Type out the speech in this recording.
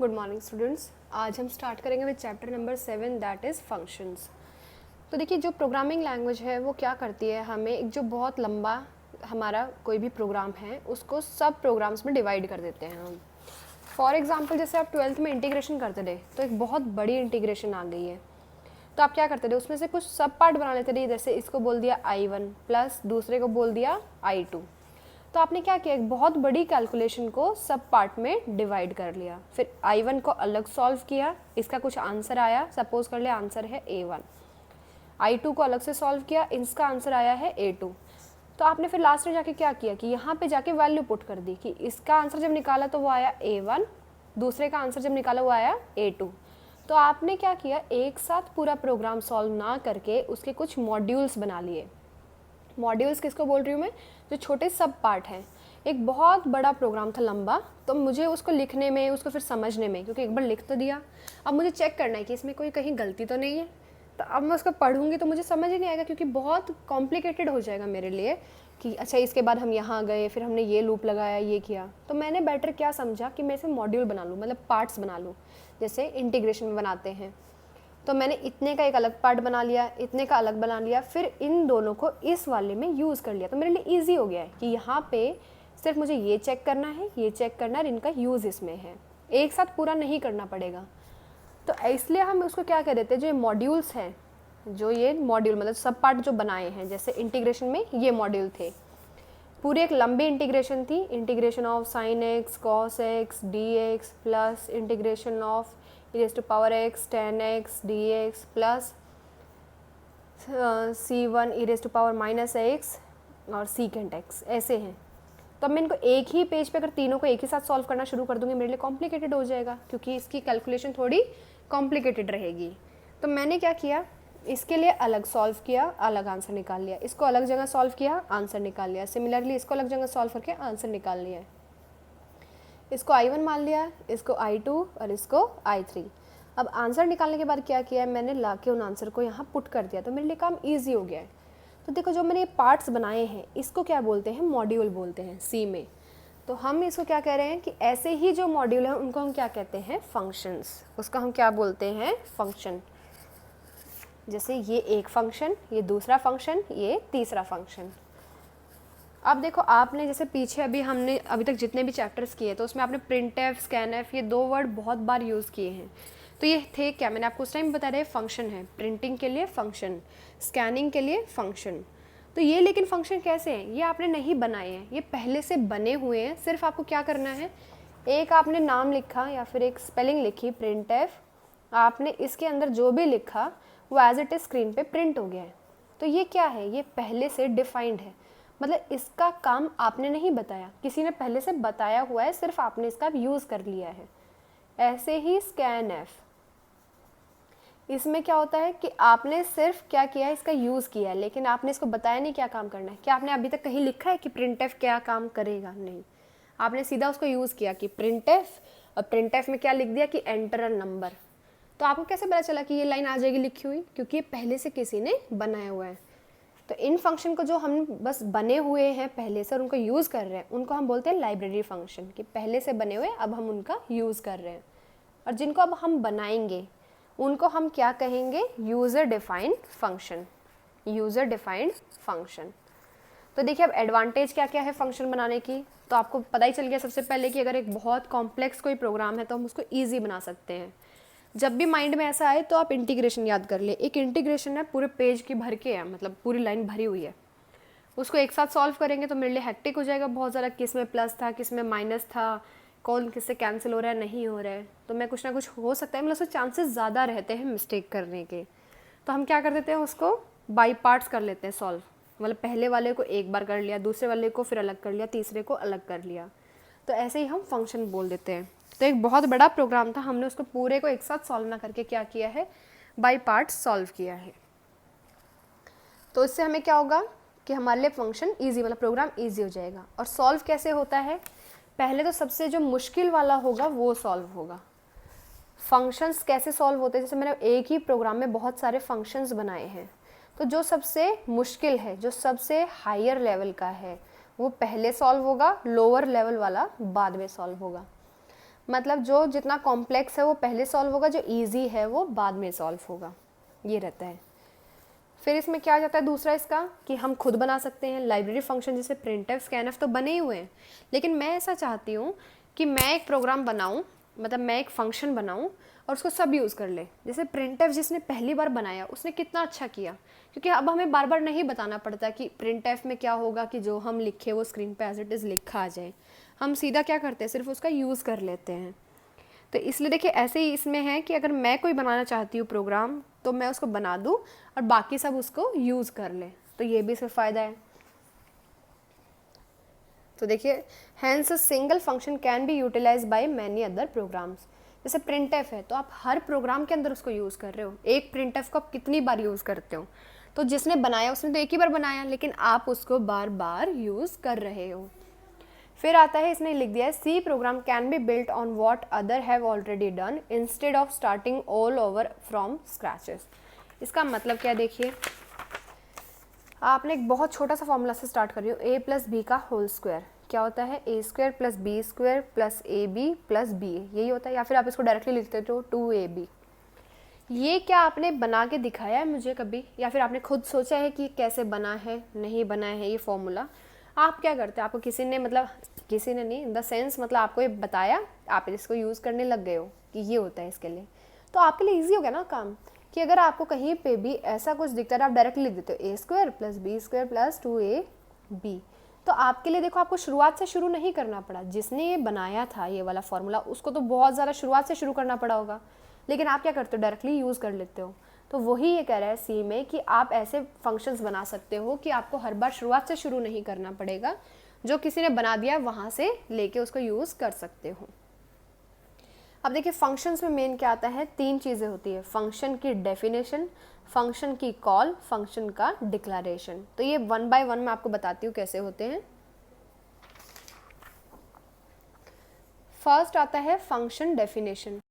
Good morning students. आज हम start करेंगे with chapter number 7 that is functions. तो देखिए, जो प्रोग्रामिंग लैंग्वेज है वो क्या करती है, हमें एक जो बहुत लंबा हमारा कोई भी प्रोग्राम है उसको सब प्रोग्राम्स में डिवाइड कर देते हैं हम। फॉर एग्जांपल, जैसे आप 12th में इंटीग्रेशन करते थे तो एक बहुत बड़ी इंटीग्रेशन आ गई है, तो आप क्या करते थे, उसमें से कुछ सब पार्ट बना लेते थे। जैसे इसको बोल दिया I1 प्लस दूसरे को बोल दिया I2। तो आपने क्या किया, एक बहुत बड़ी कैलकुलेशन को सब पार्ट में डिवाइड कर लिया। फिर I1 को अलग सॉल्व किया, इसका कुछ आंसर आया, सपोज कर ले आंसर है A1। I2 को अलग से सॉल्व किया, इसका आंसर आया है A2। तो आपने फिर लास्ट में जाके क्या किया कि यहाँ पे जाके वैल्यू पुट कर दी कि इसका आंसर जब निकाला तो वो आया A1, दूसरे का आंसर जब निकाला वो आया A2। तो आपने क्या किया, एक साथ पूरा प्रोग्राम सॉल्व ना करके उसके कुछ मॉड्यूल्स बना लिए। मॉड्यूल्स किसको बोल रही हूँ मैं, जो छोटे सब पार्ट हैं। एक बहुत बड़ा प्रोग्राम था लंबा, तो मुझे उसको लिखने में, उसको फिर समझने में, क्योंकि एक बार लिख तो दिया, अब मुझे चेक करना है कि इसमें कोई कहीं गलती तो नहीं है। तो अब मैं उसको पढ़ूंगी तो मुझे समझ ही नहीं आएगा, क्योंकि बहुत कॉम्प्लिकेटेड हो जाएगा मेरे लिए कि अच्छा इसके बाद हम यहाँ गए, फिर हमने ये लूप लगाया, ये किया। तो मैंने बेटर क्या समझा कि मैं इसे मॉड्यूल बना लूँ, मतलब पार्ट्स बना लूँ, जैसे इंटीग्रेशन में बनाते हैं। तो मैंने इतने का एक अलग पार्ट बना लिया, इतने का अलग बना लिया, फिर इन दोनों को इस वाले में यूज़ कर लिया। तो मेरे लिए ईजी हो गया है कि यहाँ पे सिर्फ मुझे ये चेक करना है, ये चेक करना है, इनका यूज़ इसमें है, एक साथ पूरा नहीं करना पड़ेगा। तो इसलिए हम उसको क्या कह देते हैं, जो ये मॉड्यूल्स हैं, जो ये मॉड्यूल मतलब सब पार्ट जो बनाए हैं, जैसे इंटीग्रेशन में ये मॉड्यूल थे, पूरी एक लंबी इंटीग्रेशन थी, integration of sine x cos x D x plus integration of e⁻x tan x dx plus c1 e⁻−x और secant x, ऐसे हैं। तो अब मैं इनको एक ही पेज पे अगर तीनों को एक ही साथ सॉल्व करना शुरू कर दूंगी, मेरे लिए कॉम्प्लिकेटेड हो जाएगा, क्योंकि इसकी कैलकुलेशन थोड़ी कॉम्प्लिकेटेड रहेगी। तो मैंने क्या किया, इसके लिए अलग सॉल्व किया, अलग आंसर निकाल लिया, इसको अलग जगह सॉल्व किया, आंसर निकाल लिया, सिमिलरली इसको अलग जगह सॉल्व करके आंसर निकाल लिया है। इसको I1 मान लिया, इसको I2 और इसको I3। अब आंसर निकालने के बाद क्या किया है, मैंने ला के उन आंसर को यहाँ पुट कर दिया, तो मेरे लिए काम ईजी हो गया है। तो देखो, जो मैंने ये पार्ट्स बनाए हैं इसको क्या बोलते हैं, मॉड्यूल बोलते हैं सी में। तो हम इसको क्या कह रहे हैं कि ऐसे ही जो मॉड्यूल है उनको हम क्या कहते हैं, फंक्शंस। उसका हम क्या बोलते हैं, फंक्शन। जैसे ये एक फंक्शन, ये दूसरा फंक्शन, ये तीसरा फंक्शन। अब देखो, आपने जैसे पीछे हमने अभी तक जितने भी चैप्टर्स किए तो उसमें आपने printf, scanf, ये दो वर्ड बहुत बार यूज़ किए हैं। तो ये थे क्या, मैंने आपको उस टाइम बता रहे फंक्शन है, प्रिंटिंग के लिए फंक्शन, स्कैनिंग के लिए फंक्शन। तो ये लेकिन फंक्शन कैसे हैं, ये आपने नहीं बनाए हैं, ये पहले से बने हुए हैं। सिर्फ आपको क्या करना है, एक आपने नाम लिखा या फिर एक स्पेलिंग लिखी printf, आपने इसके अंदर जो भी लिखा वो एज इट इज स्क्रीन पे प्रिंट हो गया है। तो ये क्या है, ये पहले से डिफाइंड है, मतलब इसका काम आपने नहीं बताया, किसी ने पहले से बताया हुआ है, सिर्फ आपने इसका यूज़ कर लिया है। ऐसे ही scanf, इसमें क्या होता है कि आपने सिर्फ क्या किया है, इसका यूज़ किया है, लेकिन आपने इसको बताया नहीं क्या काम करना है। क्या आपने अभी तक कहीं लिखा है कि printf क्या काम करेगा, नहीं, आपने सीधा उसको यूज़ किया कि printf, और printf में क्या लिख दिया कि एंटर अ नंबर। तो आपको कैसे पता चला कि ये लाइन आ जाएगी लिखी हुई, क्योंकि ये पहले से किसी ने बनाया हुआ है। तो इन फंक्शन को जो हम बस बने हुए हैं पहले से और उनको यूज़ कर रहे हैं, उनको हम बोलते हैं लाइब्रेरी फंक्शन, कि पहले से बने हुए अब हम उनका यूज़ कर रहे हैं। और जिनको अब हम बनाएंगे उनको हम क्या कहेंगे, user defined function, user defined function. तो देखिए, अब एडवांटेज क्या क्या है फंक्शन बनाने की, तो आपको पता ही चल गया सबसे पहले कि अगर एक बहुत कॉम्प्लेक्स कोई प्रोग्राम है तो हम उसको ईजी बना सकते हैं। जब भी माइंड में ऐसा आए तो आप इंटीग्रेशन याद कर ले। एक इंटीग्रेशन है पूरे पेज की भर के है, मतलब पूरी लाइन भरी हुई है, उसको एक साथ सॉल्व करेंगे तो मेरे लिए हेक्टिक हो जाएगा बहुत ज़्यादा, किस में प्लस था, किस में माइनस था, कौन किससे कैंसिल हो रहा है, नहीं हो रहा है, तो मैं कुछ ना कुछ हो सकता है, मतलब उसमें चांसेस ज़्यादा रहते हैं मिस्टेक करने के। तो हम क्या कर देते हैं, उसको बाई पार्ट्स कर लेते हैं सॉल्व, मतलब पहले वाले को एक बार कर लिया, दूसरे वाले को फिर अलग कर लिया, तीसरे को अलग कर लिया। तो ऐसे ही हम फंक्शन बोल देते हैं। तो एक बहुत बड़ा प्रोग्राम था, हमने उसको पूरे को एक साथ सॉल्व ना करके क्या किया है, बाई पार्ट्स सॉल्व किया है। तो इससे हमें क्या होगा कि हमारे लिए फंक्शन ईजी, मतलब प्रोग्राम ईजी हो जाएगा। और सॉल्व कैसे होता है, पहले तो सबसे जो मुश्किल वाला होगा वो सॉल्व होगा। फंक्शंस कैसे सॉल्व होते हैं, जैसे मैंने एक ही प्रोग्राम में बहुत सारे फंक्शंस बनाए हैं, तो जो सबसे मुश्किल है, जो सबसे हायर लेवल का है, वो पहले सॉल्व होगा, लोअर लेवल वाला बाद में सॉल्व होगा। मतलब जो जितना कॉम्प्लेक्स है वो पहले सॉल्व होगा, जो ईजी है वो बाद में सॉल्व होगा, ये रहता है। फिर इसमें क्या आ जाता है दूसरा इसका कि हम खुद बना सकते हैं लाइब्रेरी फंक्शन, जैसे प्रिंटफ स्कैनफ तो बने ही हुए हैं, लेकिन मैं ऐसा चाहती हूँ कि मैं एक प्रोग्राम बनाऊँ, मतलब मैं एक फंक्शन बनाऊँ और उसको सब यूज़ कर ले। जैसे प्रिंटफ जिसने पहली बार बनाया उसने कितना अच्छा किया, क्योंकि अब हमें बार बार नहीं बताना पड़ता कि प्रिंटफ में क्या होगा कि जो हम लिखे वो स्क्रीन पे एज इट इज़ लिखा आ जाए। हम सीधा क्या करते हैं, सिर्फ उसका यूज़ कर लेते हैं। तो इसलिए देखिए ऐसे ही इसमें है कि अगर मैं कोई बनाना चाहती हूँ प्रोग्राम तो मैं उसको बना दूँ और बाकी सब उसको यूज़ कर लें, तो ये भी इसका फ़ायदा है। तो देखिए hence a single function can be utilize by many other programs. जैसे प्रिंटफ है तो आप हर प्रोग्राम के अंदर उसको यूज़ कर रहे हो, एक प्रिंटफ को आप कितनी बार यूज़ करते हो, तो जिसने बनाया उसने तो एक ही बार बनाया, लेकिन आप उसको बार बार यूज़ कर रहे हो। फिर आता है, इसने लिख दिया है C program can be built on what other have already done instead of starting all over from scratches. इसका मतलब क्या, देखिए आपने एक बहुत छोटा सा फॉर्मूला से स्टार्ट कर रही हो, ए प्लस बी का होल स्क्वायर क्या होता है, A square plus B square plus A B plus B, यही होता है। या फिर आप इसको डायरेक्टली लिखते हो 2ab। ये क्या आपने बना के दिखाया है मुझे कभी, या फिर आपने खुद सोचा है कि कैसे बना है, नहीं बना है ये फॉर्मूला? आप क्या करते हैं, आपको किसी ने, मतलब किसी ने नहीं, इन द सेंस मतलब आपको ये बताया, आप इसको यूज़ करने लग गए हो कि ये होता है इसके लिए, तो आपके लिए ईजी हो गया ना काम, कि अगर आपको कहीं पे भी ऐसा कुछ दिखता है आप डायरेक्टली लिख देते हो A square plus B square plus 2ab। तो आपके लिए देखो आपको शुरुआत से शुरू नहीं करना पड़ा, जिसने ये बनाया था ये वाला फॉर्मूला उसको तो बहुत ज़्यादा शुरुआत से शुरू करना पड़ा होगा, लेकिन आप क्या करते हो डायरेक्टली यूज़ कर लेते हो। तो वही ये कह रहा है सी में कि आप ऐसे फंक्शंस बना सकते हो कि आपको हर बार शुरुआत से शुरू नहीं करना पड़ेगा, जो किसी ने बना दिया वहाँ से लेके उसको यूज़ कर सकते हो। अब देखिए फंक्शंस में मेन क्या आता है, 3 चीज़ें होती है, फंक्शन की डेफिनेशन, फंक्शन की कॉल, फंक्शन का डिक्लेरेशन। तो ये 1 बाय 1 मैं आपको बताती हूँ कैसे होते हैं। फर्स्ट आता है फंक्शन डेफिनेशन।